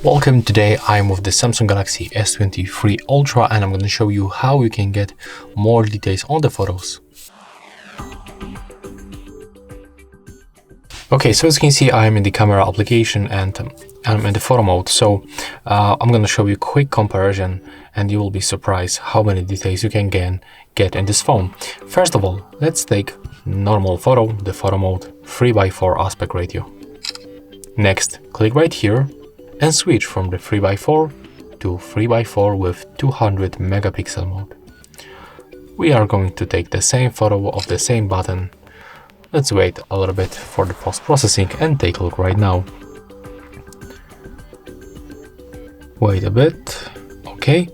Welcome. Today I'm with the Samsung Galaxy S23 Ultra and I'm going to show you how you can get more details on the photos. Okay, so as you can see, I'm in the camera application and I'm in the photo mode. So I'm going to show you a quick comparison and you will be surprised how many details you can get in this phone. First of all, let's take normal photo, the photo mode, 3:4 aspect ratio. Next, click right here and switch from the 3:4 to 3:4 with 200 megapixel mode. We are going to take the same photo of the same button. Let's wait a little bit for the post-processing and take a look right now. Wait a bit. Okay,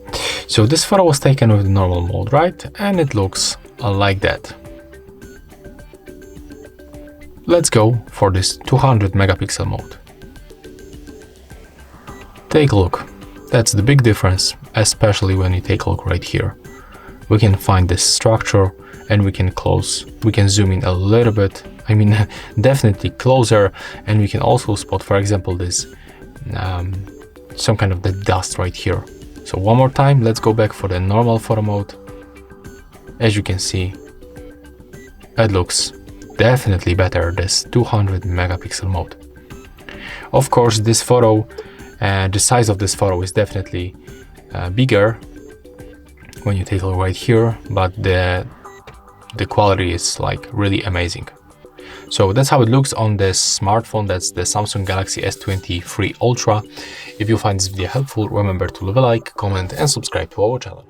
so this photo was taken with the normal mode, right? And it looks like that. Let's go for this 200 megapixel mode. Take a look. That's the big difference, especially when you take a look right here. We can find this structure and we can zoom in a little bit. I mean, definitely closer, and we can also spot, for example, this some kind of the dust right here. So one more time, let's go back for the normal photo mode. As you can see, it looks definitely better, this 200 megapixel mode. Of course, this photo, the size of this photo is definitely bigger when you take a look right here, but the quality is like really amazing. So that's how it looks on this smartphone. That's the Samsung Galaxy S23 Ultra. If you find this video helpful, remember to leave a like, comment and subscribe to our channel.